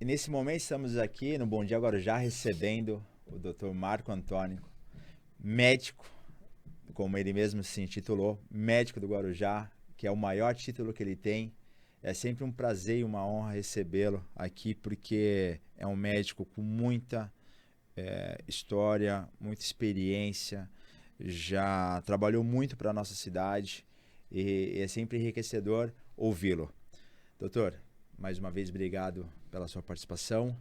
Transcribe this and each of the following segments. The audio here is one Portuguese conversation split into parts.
nesse momento estamos aqui no Bom Dia Guarujá recebendo o Dr. Marco Antônio, médico, como ele mesmo se intitulou, médico do Guarujá, que é o maior título que ele tem. É sempre um prazer e uma honra recebê-lo aqui, porque é um médico com muita história, muita experiência, já trabalhou muito para a nossa cidade e é sempre enriquecedor ouvi-lo. Doutor, mais uma vez, obrigado pela sua participação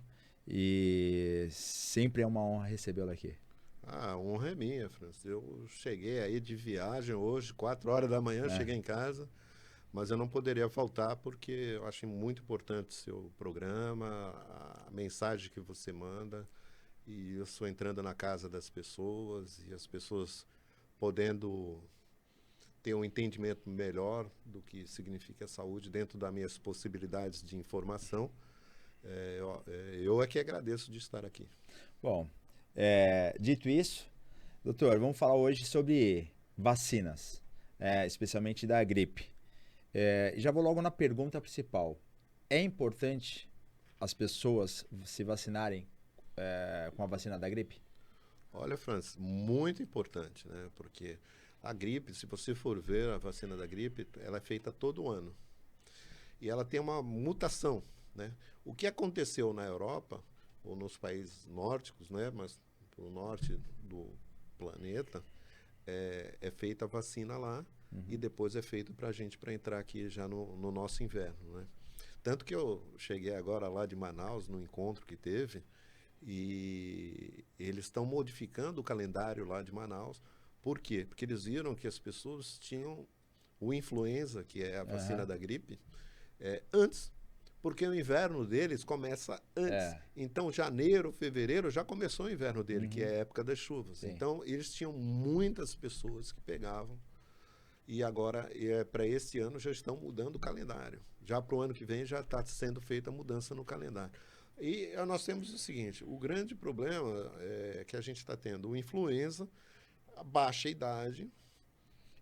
e sempre é uma honra recebê-lo aqui. A honra é minha, Francis. Eu cheguei aí de viagem hoje, 4 horas da manhã, cheguei em casa, mas eu não poderia faltar porque eu acho muito importante o seu programa, a mensagem que você manda, e eu estou entrando na casa das pessoas e as pessoas podendo ter um entendimento melhor do que significa a saúde dentro das minhas possibilidades de informação. Eu é que agradeço de estar aqui. Bom, dito isso, doutor, vamos falar hoje sobre vacinas, especialmente da gripe. Já vou logo na pergunta principal. É importante as pessoas se vacinarem com a vacina da gripe? Olha, Francis, muito importante, né? Porque a gripe, se você for ver a vacina da gripe, ela é feita todo ano. E ela tem uma mutação, né? O que aconteceu na Europa, ou nos países nórdicos, né? Mas no norte do planeta, é feita a vacina lá e depois é feito para a gente para entrar aqui já no nosso inverno, né? Tanto que eu cheguei agora lá de Manaus, no encontro que teve, e eles estão modificando o calendário lá de Manaus. Por quê? Porque eles viram que as pessoas tinham o influenza, que é a vacina da gripe, antes, porque o inverno deles começa antes. Então, janeiro, fevereiro, já começou o inverno dele, que é a época das chuvas. Sim. Então, eles tinham muitas pessoas que pegavam, e agora, para esse ano, já estão mudando o calendário. Já para o ano que vem, já está sendo feita a mudança no calendário. E nós temos o seguinte, o grande problema é que a gente está tendo o influenza, a baixa idade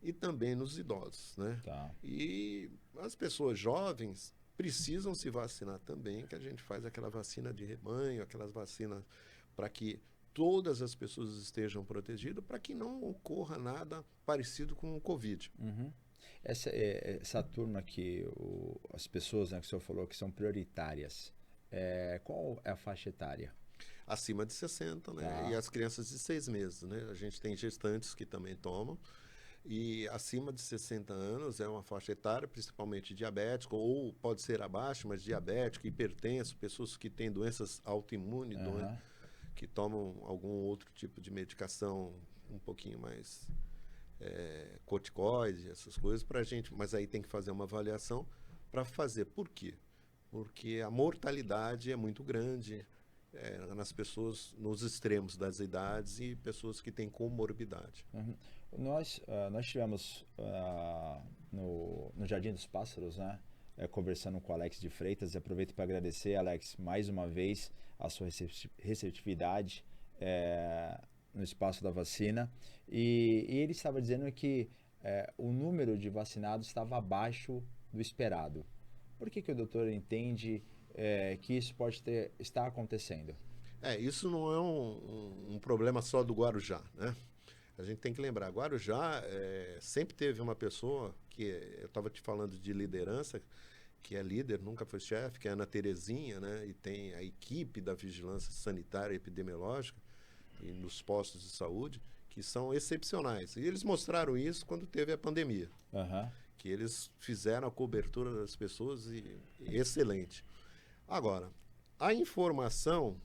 e também nos idosos, né? Tá. E as pessoas jovens precisam se vacinar também, que a gente faz aquela vacina de rebanho, aquelas vacinas para que todas as pessoas estejam protegidas, para que não ocorra nada parecido com o Covid. Essa turma que as pessoas, né, que o senhor falou que são prioritárias, qual é a faixa etária? Acima de 60, né? Tá. E as crianças de 6 meses, né? A gente tem gestantes que também tomam. E acima de 60 anos é uma faixa etária, principalmente diabético, ou pode ser abaixo, mas diabético, hipertenso, pessoas que têm doenças autoimunes, que tomam algum outro tipo de medicação um pouquinho mais corticoide, essas coisas, pra gente, mas aí tem que fazer uma avaliação para fazer. Por quê? Porque a mortalidade é muito grande nas pessoas nos extremos das idades e pessoas que têm comorbidade. Nós tivemos no Jardim dos Pássaros, né, conversando com o Alex de Freitas, e aproveito para agradecer, Alex, mais uma vez a sua receptividade no espaço da vacina, e ele estava dizendo que o número de vacinados estava abaixo do esperado. Por que o doutor entende que isso pode estar acontecendo? Isso não é um problema só do Guarujá, né? A gente tem que lembrar, Guarujá sempre teve uma pessoa que, eu estava te falando de liderança, que é líder, nunca foi chefe, que é a Ana Terezinha, né? E tem a equipe da vigilância sanitária e epidemiológica e nos postos de saúde, que são excepcionais. E eles mostraram isso quando teve a pandemia, que eles fizeram a cobertura das pessoas e excelente. Agora, a informação,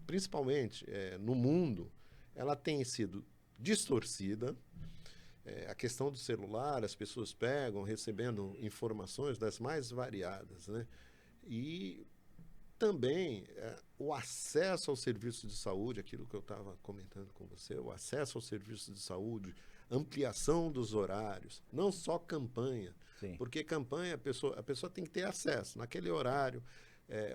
principalmente no mundo, ela tem sido distorcida. A questão do celular, as pessoas pegam, recebendo informações das mais variadas, né? E também o acesso ao serviço de saúde, aquilo que eu estava comentando com você, o acesso ao serviço de saúde, ampliação dos horários, não só campanha, Sim. porque campanha a pessoa tem que ter acesso naquele horário.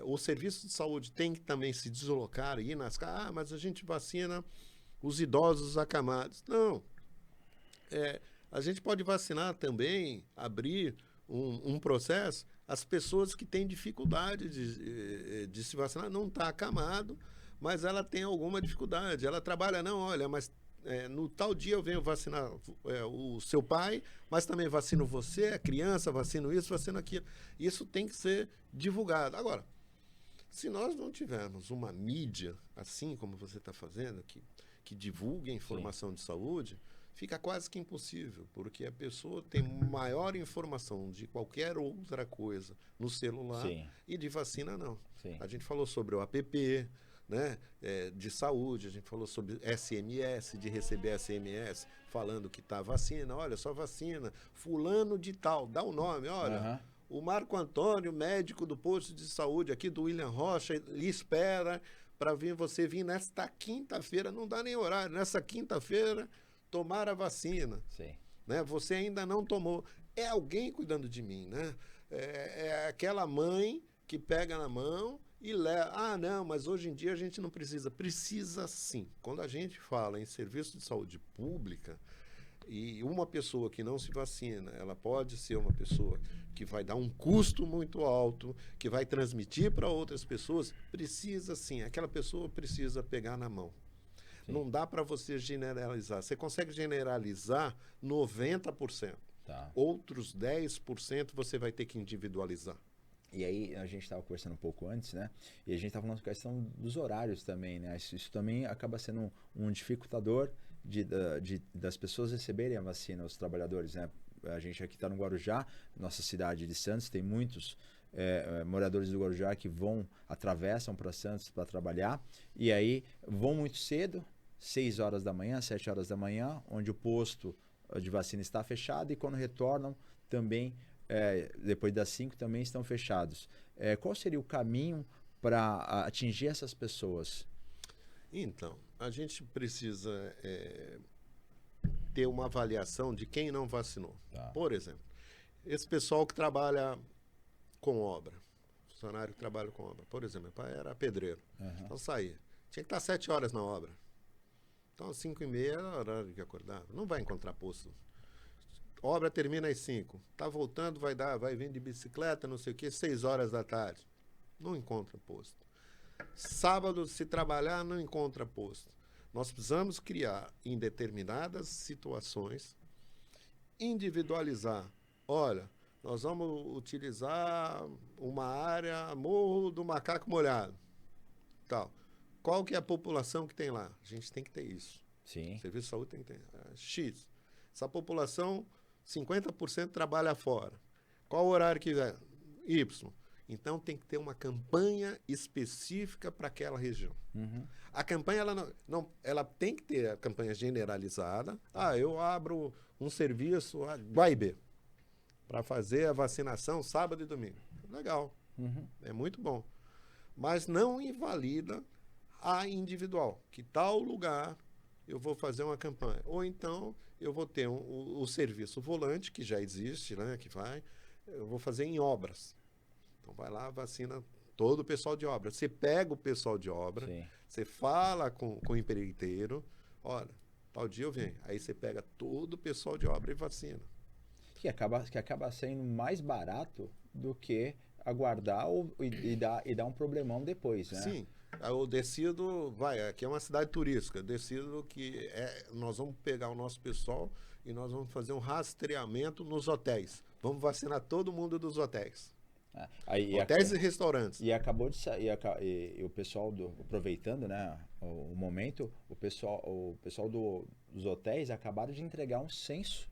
O serviço de saúde tem que também se deslocar, ir nas casas, mas a gente vacina os idosos acamados. Não. A gente pode vacinar também, abrir um processo as pessoas que têm dificuldade de se vacinar, não está acamado, mas ela tem alguma dificuldade. Ela trabalha, não, olha, mas no tal dia eu venho vacinar o seu pai, mas também vacino você, a criança, vacino isso, vacino aquilo. Isso tem que ser divulgado. Agora, se nós não tivermos uma mídia, assim como você está fazendo, que divulgue a informação de saúde, fica quase que impossível, porque a pessoa tem maior informação de qualquer outra coisa no celular e de vacina não. A gente falou sobre o app, né, de saúde, a gente falou sobre SMS, de receber SMS falando que está vacina, olha, só vacina, fulano de tal, dá o nome, olha, o Marco Antônio, médico do posto de saúde aqui do William Rocha, lhe espera para você vir nesta quinta-feira, não dá nem horário, nessa quinta-feira tomar a vacina. Né? Você ainda não tomou. É alguém cuidando de mim, né? É aquela mãe que pega na mão e leva. Ah, não, mas hoje em dia a gente não precisa. Precisa sim. Quando a gente fala em serviço de saúde pública, e uma pessoa que não se vacina, ela pode ser uma pessoa que vai dar um custo muito alto, que vai transmitir para outras pessoas, precisa sim. Aquela pessoa precisa pegar na mão. Não dá para você generalizar. Você consegue generalizar 90%. Outros 10% você vai ter que individualizar. E aí, a gente estava conversando um pouco antes, né? E a gente estava falando da questão dos horários também, né? Isso também acaba sendo um dificultador das pessoas receberem a vacina, os trabalhadores, né? A gente aqui está no Guarujá, nossa cidade de Santos, tem muitos moradores do Guarujá que atravessam para Santos para trabalhar, e aí vão muito cedo, 6 horas da manhã, 7 horas da manhã, onde o posto de vacina está fechado, e quando retornam também, depois das 5 também estão fechados. Qual seria o caminho para atingir essas pessoas? Então, a gente precisa ter uma avaliação de quem não vacinou. Por exemplo, esse pessoal que trabalha com obra, funcionário que trabalha com obra. Por exemplo, meu pai era pedreiro. Então saía. Tinha que estar 7 horas na obra. Então, às 5h30 era o horário que acordava. Não vai encontrar posto. Obra termina às 5. Tá voltando, vai vir de bicicleta, não sei o quê, 6 horas da tarde. Não encontra posto. Sábado, se trabalhar, não encontra posto. Nós precisamos criar, em determinadas situações, individualizar. Olha, nós vamos utilizar uma área, Morro do Macaco Molhado. Tal. Qual que é a população que tem lá? A gente tem que ter isso. Sim. O serviço de saúde tem que ter. X. Essa população, 50% trabalha fora. Qual o horário que é? Y. Então, tem que ter uma campanha específica para aquela região. A campanha, ela tem que ter a campanha generalizada. Eu abro um serviço A e B para fazer a vacinação sábado e domingo. Legal. É muito bom. Mas não invalida a individual. Que tal lugar eu vou fazer uma campanha? Ou então eu vou ter o serviço volante, que já existe, né? Eu vou fazer em obras. Então vai lá, vacina todo o pessoal de obra. Você pega o pessoal de obra, você fala com o empreiteiro, olha, tal dia eu venho. Aí você pega todo o pessoal de obra e vacina. Que acaba sendo mais barato do que aguardar e dar um problemão depois, né? Sim. Eu decido, aqui é uma cidade turística, decido que nós vamos pegar o nosso pessoal e nós vamos fazer um rastreamento nos hotéis. Vamos vacinar todo mundo dos hotéis. Hotéis e restaurantes. E acabou de sair, e o pessoal, aproveitando, né, o momento, o pessoal dos hotéis acabaram de entregar um censo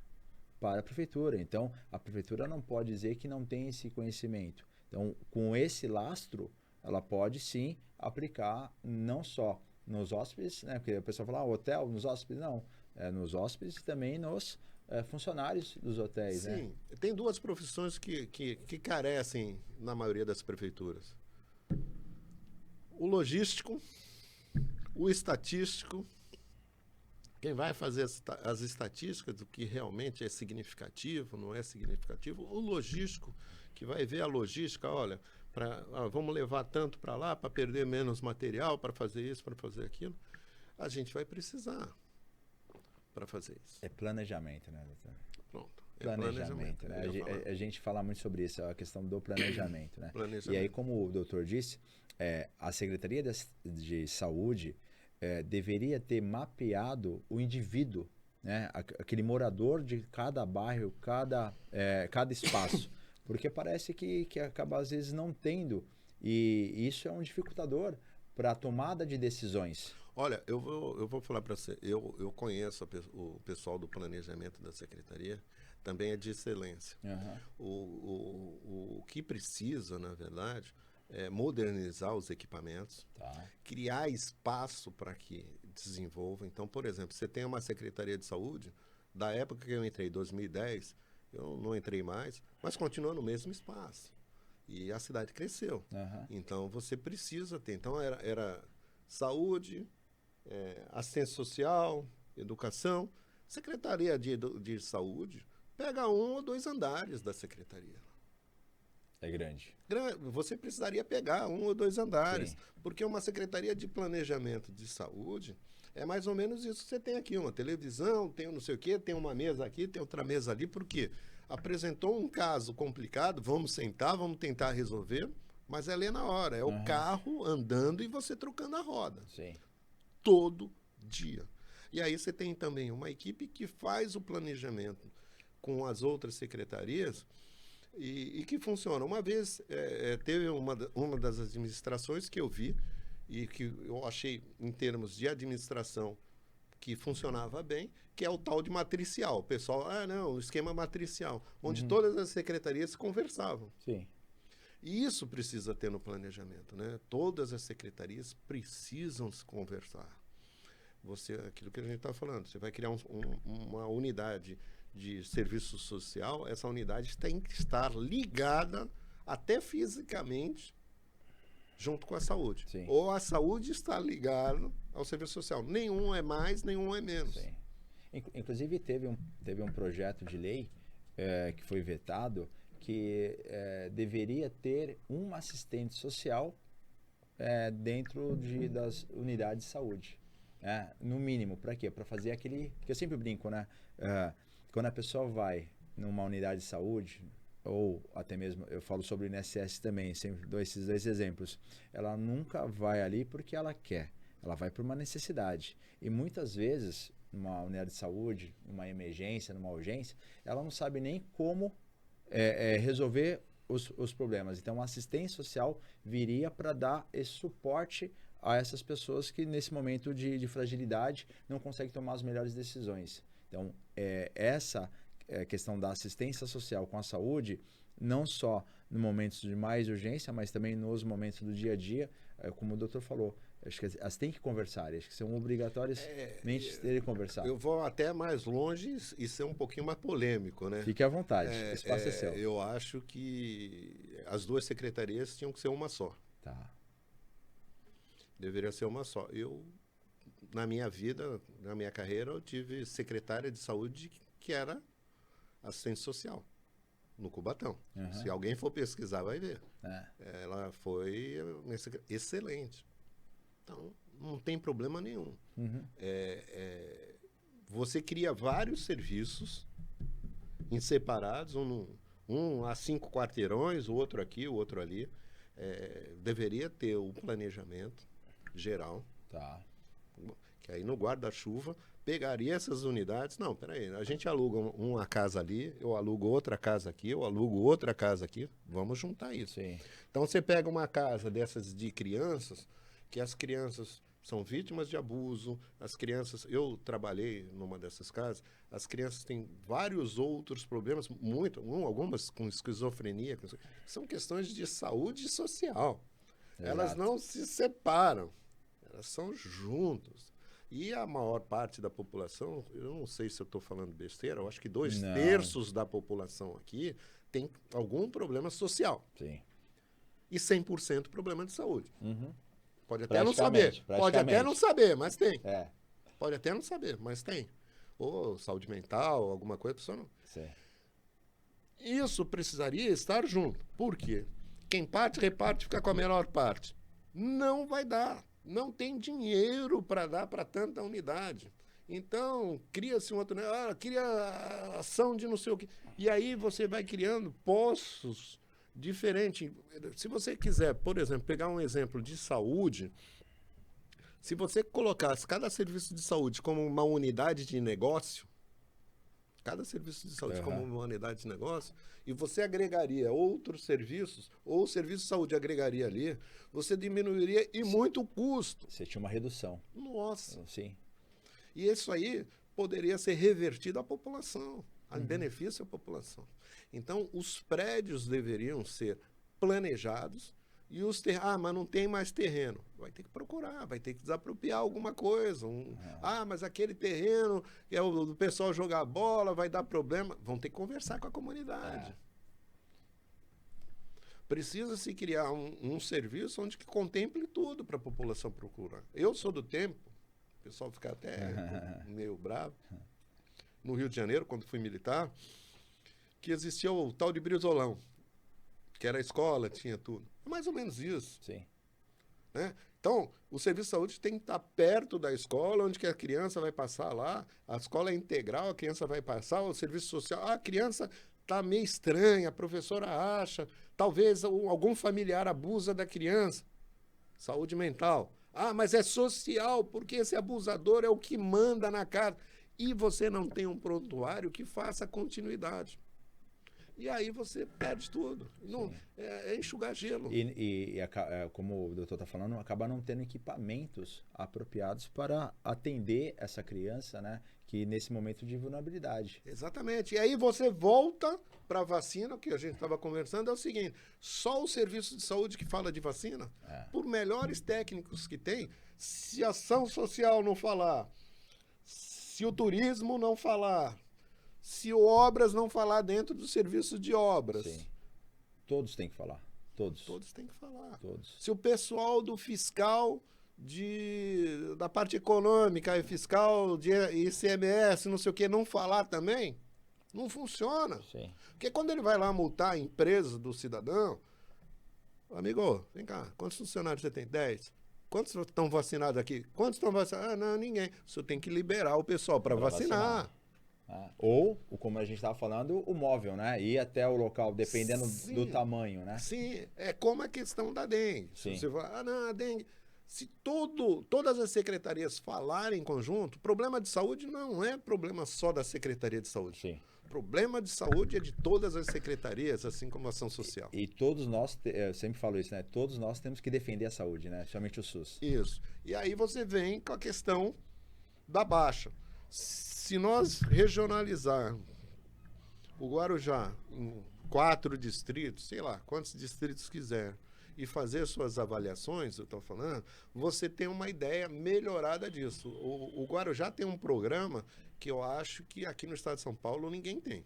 para a prefeitura. Então, a prefeitura não pode dizer que não tem esse conhecimento. Então, com esse lastro, ela pode sim aplicar não só nos hóspedes, né, porque o pessoal fala, hotel, nos hóspedes, não. Nos hóspedes e também nos funcionários dos hotéis. Sim, né? Tem duas profissões que carecem na maioria das prefeituras. O logístico, o estatístico. Quem vai fazer as estatísticas do que realmente é significativo, não é significativo. O logístico, que vai ver a logística, olha, vamos levar tanto para lá para perder menos material, para fazer isso, para fazer aquilo. A gente vai precisar para fazer isso. É planejamento, né, doutor? Pronto. Planejamento, né? A gente fala muito sobre isso, a questão do planejamento, né? E aí, como o doutor disse, a Secretaria de Saúde deveria ter mapeado o indivíduo, né? Aquele morador de cada bairro, cada espaço, porque parece que acaba às vezes não tendo, e isso é um dificultador para a tomada de decisões. Olha, eu vou falar para você, eu conheço o pessoal do planejamento da Secretaria, também é de excelência. O que precisa, na verdade, é modernizar os equipamentos, criar espaço para que desenvolva. Então, por exemplo, você tem uma Secretaria de Saúde, da época que eu entrei, em 2010, eu não entrei mais, mas continua no mesmo espaço. E a cidade cresceu. Então, você precisa ter. Então, era saúde, assistência social, educação. Secretaria de Saúde pega 1 ou 2 andares da secretaria. É grande. Você precisaria pegar 1 ou 2 andares, porque uma secretaria de planejamento de saúde é mais ou menos isso que você tem aqui, uma televisão, tem um não sei o quê, tem uma mesa aqui, tem outra mesa ali, porque apresentou um caso complicado, vamos sentar, vamos tentar resolver, mas é ali na hora, é o carro andando e você trocando a roda. Todo dia. E aí você tem também uma equipe que faz o planejamento com as outras secretarias e que funciona. Uma vez teve uma das administrações que eu vi e que eu achei, em termos de administração, que funcionava bem, que é o tal de matricial. O pessoal, o esquema matricial, onde todas as secretarias conversavam. E isso precisa ter no planejamento, né? Todas as secretarias precisam se conversar. Aquilo que a gente está falando, você vai criar uma unidade de serviço social, essa unidade tem que estar ligada até fisicamente junto com a saúde. Ou a saúde está ligada ao serviço social. Nenhum é mais, nenhum é menos. Inclusive, teve um projeto de lei que foi vetado que deveria ter uma assistente social dentro das unidades de saúde. No mínimo, para quê? Para fazer aquele... que eu sempre brinco, né? Quando a pessoa vai numa unidade de saúde, ou até mesmo, eu falo sobre o INSS também, sempre dou esses 2 exemplos, ela nunca vai ali porque ela quer, ela vai por uma necessidade. E muitas vezes, numa unidade de saúde, numa emergência, numa urgência, ela não sabe nem como resolver os problemas. Então, a assistência social viria para dar esse suporte a essas pessoas que, nesse momento de fragilidade, não conseguem tomar as melhores decisões. Então, essa questão da assistência social com a saúde, não só no momentos de mais urgência, mas também nos momentos do dia a dia, como o doutor falou, acho que elas têm que conversar, acho que são obrigatoriamente terem que conversar. Eu vou até mais longe e ser um pouquinho mais polêmico, né? Fique à vontade, o espaço é seu. Eu acho que as 2 secretarias tinham que ser uma só. Deveria ser uma só. Na minha vida, na minha carreira, eu tive secretária de saúde que era assistente social, no Cubatão. Se alguém for pesquisar, vai ver. Ela foi excelente. Então, não tem problema nenhum. Você cria vários serviços em separados, um a 5 quarteirões, o outro aqui, o outro ali. Deveria ter o planejamento geral. Que aí no guarda-chuva pegaria essas unidades. Não, peraí, a gente aluga uma casa ali, eu alugo outra casa aqui, eu alugo outra casa aqui, vamos juntar isso. Então você pega uma casa dessas de crianças, que as crianças são vítimas de abuso, as crianças, eu trabalhei numa dessas casas, as crianças têm vários outros problemas, algumas com esquizofrenia, são questões de saúde social. Elas não se separam, elas são juntas. E a maior parte da população, eu não sei se eu estou falando besteira, eu acho que 2/3 da população aqui tem algum problema social. E 100% problema de saúde. Pode até não saber. Pode até não saber, mas tem. Pode até não saber, mas tem. Ou saúde mental, alguma coisa, a pessoa não. Isso precisaria estar junto. Por quê? Quem parte, reparte, fica com a menor parte. Não vai dar. Não tem dinheiro para dar para tanta unidade. Então, cria-se um outro... cria ação de não sei o quê. E aí você vai criando poços diferentes. Se você quiser, por exemplo, pegar um exemplo de saúde, se você colocasse cada serviço de saúde como uma unidade de negócio, cada serviço de saúde como uma unidade de negócio, e você agregaria outros serviços, ou o serviço de saúde agregaria ali, você diminuiria e muito o custo. Você tinha uma redução. Nossa. Sim. E isso aí poderia ser revertido à população, a benefício à população. Então, os prédios deveriam ser planejados e os mas não tem mais terreno. Vai ter que procurar, vai ter que desapropriar alguma coisa. Mas aquele terreno é o do pessoal jogar bola, vai dar problema. Vão ter que conversar com a comunidade. Precisa-se criar um serviço onde que contemple tudo para a população procurar. Eu sou do tempo, o pessoal fica até meio bravo, no Rio de Janeiro, quando fui militar, que existia o tal de Brizolão, que era a escola, tinha tudo. É mais ou menos isso. Sim. Né? Então, o serviço de saúde tem que estar perto da escola, onde que a criança vai passar lá. A escola é integral, a criança vai passar. O serviço social, a criança está meio estranha, a professora acha, talvez algum familiar abusa da criança. Saúde mental. Mas é social, porque esse abusador é o que manda na casa. E você não tem um prontuário que faça continuidade. E aí você perde tudo. Não, é enxugar gelo. E como o doutor está falando, acaba não tendo equipamentos apropriados para atender essa criança, né, que nesse momento de vulnerabilidade. Exatamente. E aí você volta para a vacina, que a gente estava conversando, é o seguinte, só o serviço de saúde que fala de vacina, por melhores técnicos que tem, se a ação social não falar, se o turismo não falar, se o obras não falar dentro do serviço de obras. Sim. Todos têm que falar. Todos. Todos têm que falar. Todos. Se o pessoal do fiscal da parte econômica e fiscal de ICMS, não sei o que, não falar também, não funciona. Sim. Porque quando ele vai lá multar a empresa do cidadão, amigo, vem cá, quantos funcionários você tem? 10. Quantos estão vacinados aqui? Quantos estão vacinados? Não, ninguém. Você tem que liberar o pessoal para vacinar. Ou, como a gente estava falando, o móvel, né? Ir até o local, dependendo do tamanho, né? Sim, é como a questão da dengue. Sim. Se você fala, não, a dengue... Se todas as secretarias falarem em conjunto, problema de saúde não é problema só da Secretaria de Saúde. Sim. Problema de saúde é de todas as secretarias, assim como a ação social. E todos nós, eu sempre falo isso, né? Todos nós temos que defender a saúde, né? Somente o SUS. Isso. E aí você vem com a questão da baixa. Se nós regionalizarmos o Guarujá em 4 distritos, sei lá, quantos distritos quiser, e fazer suas avaliações, eu estou falando, você tem uma ideia melhorada disso. O Guarujá tem um programa que eu acho que aqui no estado de São Paulo ninguém tem,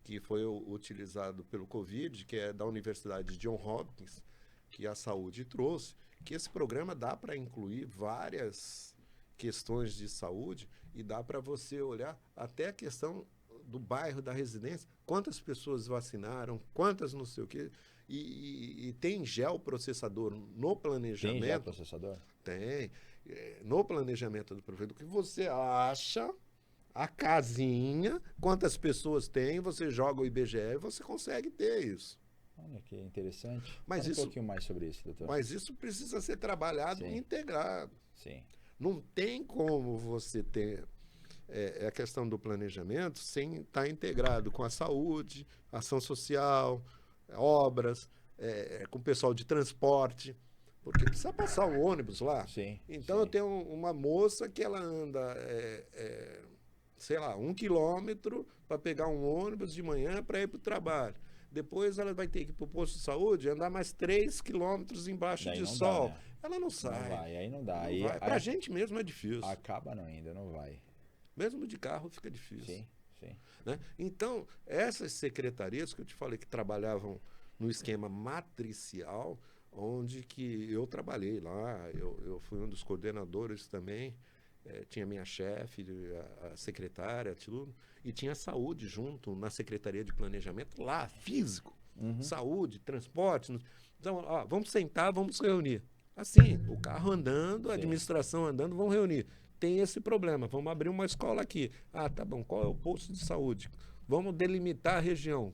que foi utilizado pelo Covid, que é da Universidade Johns Hopkins, que a saúde trouxe, que esse programa dá para incluir várias questões de saúde e dá para você olhar até a questão do bairro, da residência, quantas pessoas vacinaram, quantas não sei o quê, e tem geoprocessador no planejamento. Tem geoprocessador? Tem. No planejamento do prefeito, que você acha a casinha, quantas pessoas tem, você joga o IBGE e você consegue ter isso. Olha que interessante. Mas Fala isso, um pouquinho mais sobre isso, doutor. Mas isso precisa ser trabalhado e integrado. Sim. Não tem como você ter a questão do planejamento sem estar integrado com a saúde, ação social, obras, com o pessoal de transporte, porque precisa passar o ônibus lá. Sim, então sim. Eu tenho uma moça que ela anda, sei lá, 1 quilômetro para pegar um ônibus de manhã para ir para o trabalho. Depois ela vai ter que ir para o posto de saúde andar mais 3 quilômetros embaixo de sol. Dá, né? Ela não sai. Não vai, aí não dá. Para a gente mesmo é difícil. Acaba não ainda, não vai. Mesmo de carro fica difícil. Sim, sim. Né? Então, essas secretarias que eu te falei que trabalhavam no esquema matricial, onde que eu trabalhei lá, eu fui um dos coordenadores também, tinha minha chefe, a secretária, tudo, e tinha saúde junto na Secretaria de Planejamento, lá, físico, saúde, transporte. Então, vamos sentar, vamos reunir. Assim, o carro andando, a administração andando, vão reunir. tem esse problema. Vamos abrir uma escola aqui. Ah, tá bom. Qual é o posto de saúde? Vamos delimitar a região.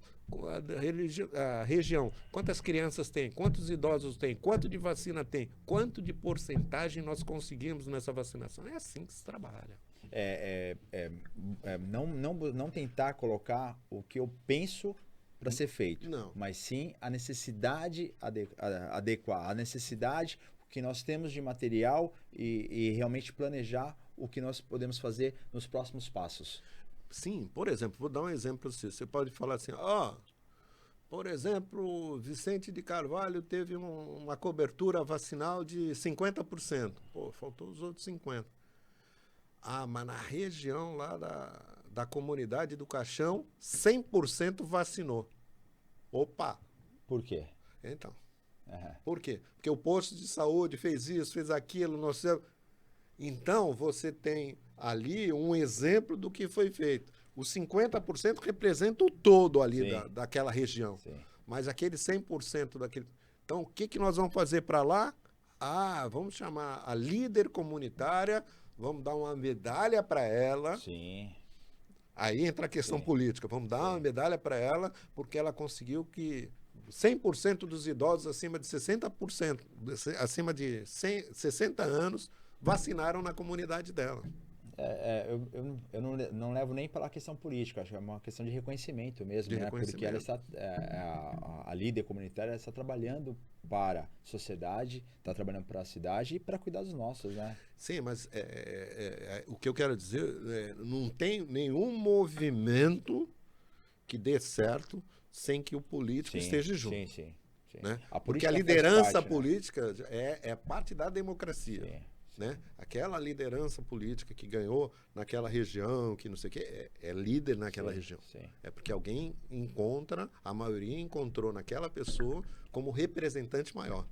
A região. Quantas crianças tem? Quantos idosos tem? Quanto de vacina tem? Quanto de porcentagem nós conseguimos nessa vacinação? É assim que se trabalha. Não tentar colocar o que eu penso para ser feito, Não. mas sim a necessidade adequar, a necessidade que nós temos de material e realmente planejar o que nós podemos fazer nos próximos passos. Sim, por exemplo, vou dar um exemplo para você. Você pode falar assim, por exemplo, Vicente de Carvalho teve uma cobertura vacinal de 50%. Pô, faltou os outros 50%. Ah, mas na região lá da comunidade do Caixão, 100% vacinou. Opa! Por quê? Então, Uhum. por quê? Porque o posto de saúde fez isso, fez aquilo, não sei. Então, você tem ali um exemplo do que foi feito. Os 50% representa o todo ali daquela região. Sim. Mas aquele 100% daquele... Então, o que nós vamos fazer para lá? Ah, vamos chamar a líder comunitária, vamos dar uma medalha para ela. Sim. Aí entra a questão política. Vamos dar uma medalha para ela, porque ela conseguiu que 100% dos idosos acima de 60%, acima de 60 anos, vacinaram na comunidade dela. Eu não levo nem pela questão política, acho que é uma questão de reconhecimento mesmo, né? Porque ela está, a líder comunitária está trabalhando para a sociedade, está trabalhando para a cidade e para cuidar dos nossos, né? Sim, mas o que eu quero dizer não tem nenhum movimento que dê certo sem que o político esteja junto. Sim. Né? A porque a liderança política é parte da democracia. Sim. Né? Aquela liderança política que ganhou naquela região, que não sei o quê, é líder naquela região. Sim. É porque alguém encontra, a maioria encontrou naquela pessoa como representante maior.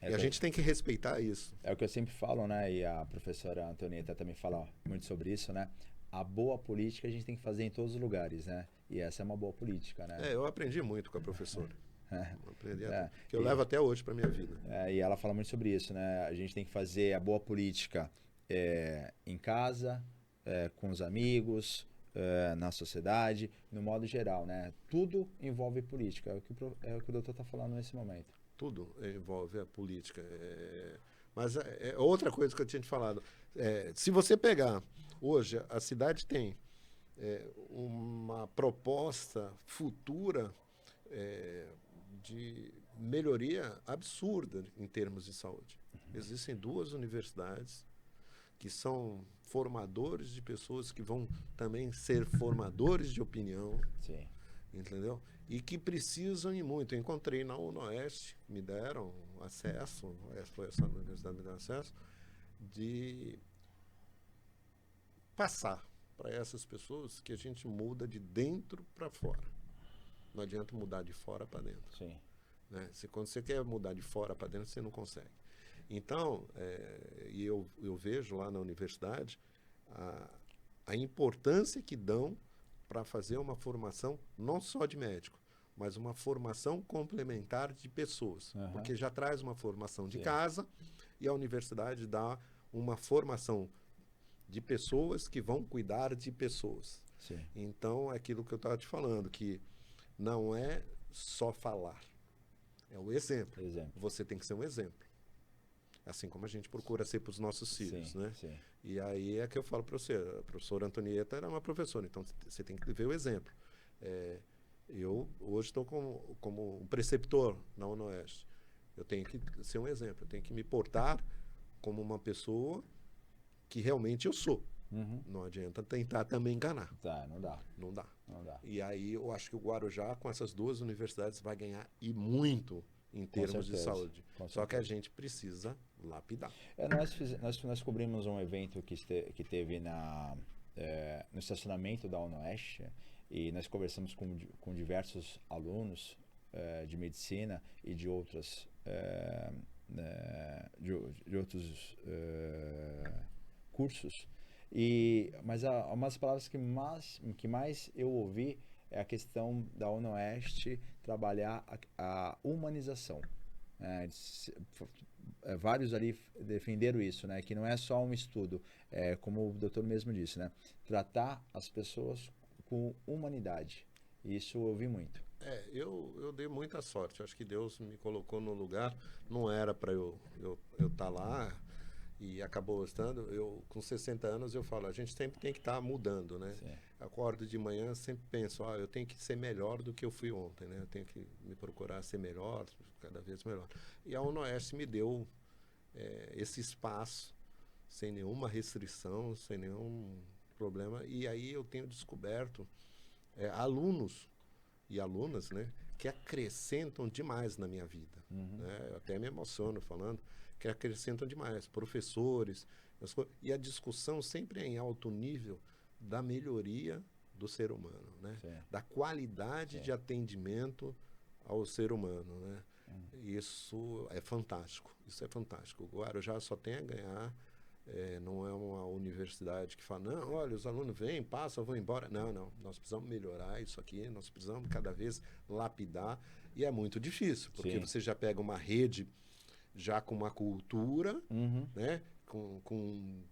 E a gente tem que respeitar isso. É o que eu sempre falo, né? E a professora Antonieta também fala muito sobre isso, né? A boa política a gente tem que fazer em todos os lugares, né? E essa é uma boa política, né? Eu aprendi muito com a professora. Aprendi que eu levo até hoje para minha vida. E ela fala muito sobre isso, né? A gente tem que fazer a boa política em casa, com os amigos, na sociedade, no modo geral, né? Tudo envolve política, é o que o doutor está falando nesse momento. Tudo envolve a política. Mas outra coisa que eu tinha te falado. Se você pegar, hoje a cidade tem uma proposta futura de melhoria absurda em termos de saúde. Existem 2 universidades que são formadores de pessoas que vão também ser formadores de opinião. Sim. Entendeu? E que precisam ir muito. Eu encontrei na UNOeste, me deram acesso, foi essa universidade que me deu acesso, de passar para essas pessoas que a gente muda de dentro para fora. Não adianta mudar de fora para dentro. Sim. Né? Quando você quer mudar de fora para dentro, você não consegue. Então, e eu vejo lá na universidade a importância que dão para fazer uma formação não só de médico, mas uma formação complementar de pessoas. Uhum. Porque já traz uma formação de casa e a universidade dá uma formação de pessoas que vão cuidar de pessoas. Sim. Então, é aquilo que eu estava te falando, que não é só falar, é o exemplo. Você tem que ser um exemplo. Assim como a gente procura ser para os nossos filhos, né? Sim. E aí é que eu falo para você, a professora Antonieta era uma professora, então você tem que ver o exemplo. Eu hoje estou como um preceptor na UNOeste. Eu tenho que ser um exemplo, eu tenho que me portar como uma pessoa que realmente eu sou. Uhum. Não adianta tentar também enganar. Não dá. E aí eu acho que o Guarujá, com essas 2 universidades, vai ganhar e muito em termos de saúde. Só que a gente precisa lapidar. Nós cobrimos um evento que teve no estacionamento da UNOeste e nós conversamos com diversos alunos de medicina e de outros cursos. Mas uma das palavras que mais eu ouvi é a questão da UNOeste trabalhar a humanização. vários ali defenderam isso, né? Que não é só um estudo, como o doutor mesmo disse, né? Tratar as pessoas com humanidade. Isso eu ouvi muito. Eu dei muita sorte. Acho que Deus me colocou no lugar. Não era para eu estar lá e acabou estando. Eu, com 60 anos, eu falo, a gente sempre tem que estar mudando, né? Sim. Acordo de manhã, sempre penso, eu tenho que ser melhor do que eu fui ontem, né? Eu tenho que me procurar ser melhor, cada vez melhor. E a UNOeste me deu esse espaço, sem nenhuma restrição, sem nenhum problema. E aí eu tenho descoberto alunos e alunas, né, que acrescentam demais na minha vida. Né? Eu até me emociono falando que acrescentam demais. Professores, e a discussão sempre é em alto nível da melhoria do ser humano, né? Da qualidade de atendimento ao ser humano, né? Isso é fantástico, isso é fantástico. O Guarujá só tem a ganhar. Não é uma universidade que fala, não, olha, os alunos vêm, passam, vão embora. Não, não. Nós precisamos melhorar isso aqui, nós precisamos cada vez lapidar. E é muito difícil, porque você já pega uma rede já com uma cultura, né?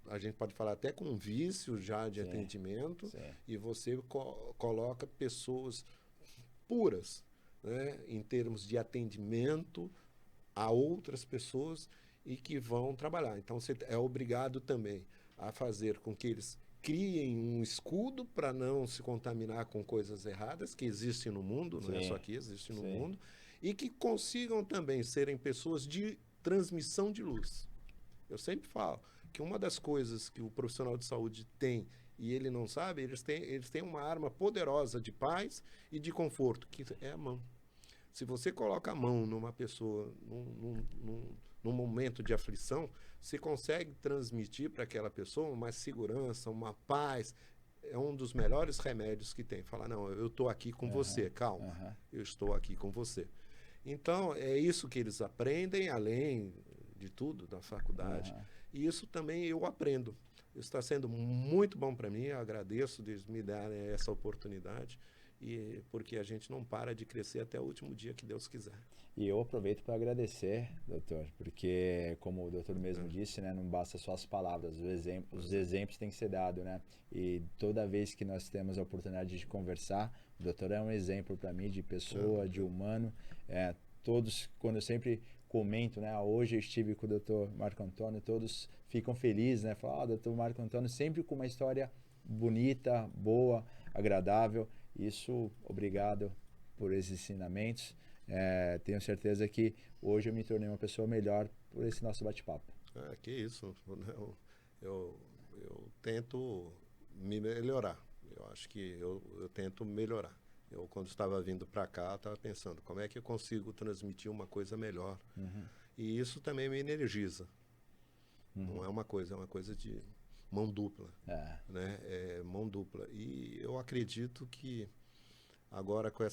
A gente pode falar até com um vício já de atendimento, e você coloca pessoas puras, né? Em termos de atendimento a outras pessoas e que vão trabalhar. Então, você é obrigado também a fazer com que eles criem um escudo para não se contaminar com coisas erradas que existem no mundo, não é só aqui, existe no mundo, e que consigam também serem pessoas de transmissão de luz. Eu sempre falo que uma das coisas que o profissional de saúde tem e ele não sabe, eles têm uma arma poderosa de paz e de conforto, que é a mão. Se você coloca a mão numa pessoa num momento de aflição, você consegue transmitir para aquela pessoa uma segurança, uma paz. É um dos melhores remédios que tem. Falar, não, eu estou aqui com você, calma, eu estou aqui com você. Então, é isso que eles aprendem, além de tudo, da faculdade. E isso também eu aprendo. Isso está sendo muito bom para mim, eu agradeço de me darem essa oportunidade. Porque a gente não para de crescer até o último dia que Deus quiser. E eu aproveito para agradecer, doutor, porque como o doutor mesmo disse, né, não basta só as palavras, os exemplos têm que ser dados, né? E toda vez que nós temos a oportunidade de conversar, o doutor é um exemplo para mim de pessoa, de humano. Todos, quando eu sempre comento, né, hoje eu estive com o doutor Marco Antônio, todos ficam felizes, né? Falam, doutor Marco Antônio, sempre com uma história bonita, boa, agradável. Isso, obrigado por esses ensinamentos. Tenho certeza que hoje eu me tornei uma pessoa melhor por esse nosso bate-papo. Que isso. Eu tento me melhorar. Eu acho que eu tento melhorar. Eu, quando estava vindo para cá, estava pensando como é que eu consigo transmitir uma coisa melhor. E isso também me energiza. Não é uma coisa de mão dupla, né? É mão dupla. E eu acredito que agora com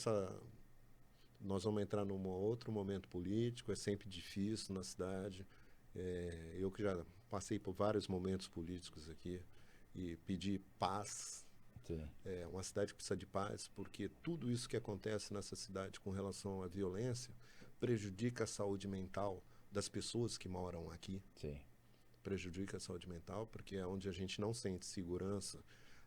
nós vamos entrar num outro momento político, é sempre difícil na cidade. Eu que já passei por vários momentos políticos aqui e pedi paz. É uma cidade que precisa de paz, porque tudo isso que acontece nessa cidade com relação à violência prejudica a saúde mental das pessoas que moram aqui. Prejudica a saúde mental, porque é onde a gente não sente segurança,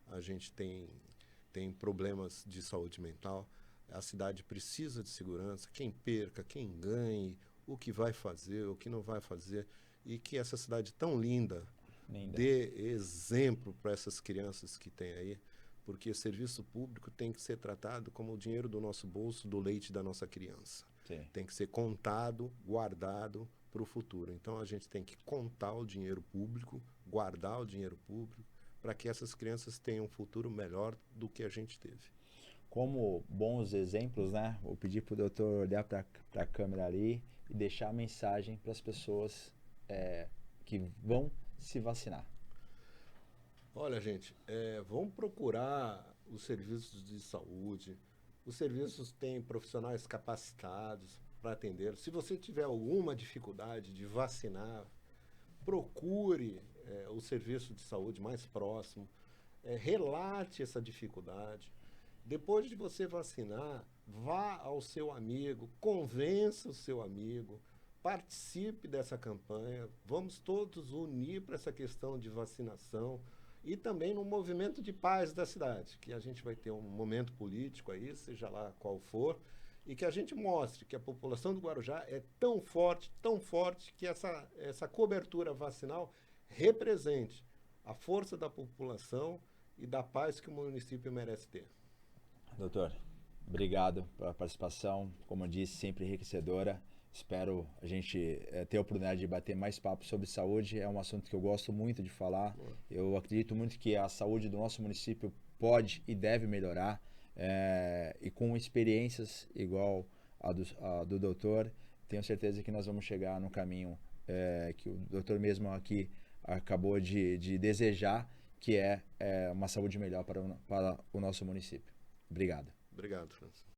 a gente tem problemas de saúde mental. A cidade precisa de segurança, quem perca, quem ganhe, o que vai fazer, o que não vai fazer, e que essa cidade tão linda dê exemplo para essas crianças que tem aí, porque serviço público tem que ser tratado como o dinheiro do nosso bolso, do leite da nossa criança. Tem que ser contado, guardado para o futuro. Então a gente tem que contar o dinheiro público, guardar o dinheiro público, para que essas crianças tenham um futuro melhor do que a gente teve. Como bons exemplos, né? Vou pedir para o doutor olhar para a câmera ali e deixar a mensagem para as pessoas que vão se vacinar. Olha, gente, vamos procurar os serviços de saúde. Os serviços têm profissionais capacitados para atender. Se você tiver alguma dificuldade de vacinar, procure o serviço de saúde mais próximo, relate essa dificuldade. Depois de você vacinar, vá ao seu amigo, convença o seu amigo, participe dessa campanha, vamos todos unir para essa questão de vacinação e também no movimento de paz da cidade, que a gente vai ter um momento político aí, seja lá qual for, e que a gente mostre que a população do Guarujá é tão forte, que essa cobertura vacinal represente a força da população e da paz que o município merece ter. Doutor, obrigado pela participação, como eu disse, sempre enriquecedora. Espero a gente ter a oportunidade de bater mais papo sobre saúde. É um assunto que eu gosto muito de falar. Eu acredito muito que a saúde do nosso município pode e deve melhorar. E com experiências igual a do doutor, tenho certeza que nós vamos chegar no caminho que o doutor mesmo aqui acabou de desejar, que é uma saúde melhor para o nosso município. Obrigado. Obrigado, Francis.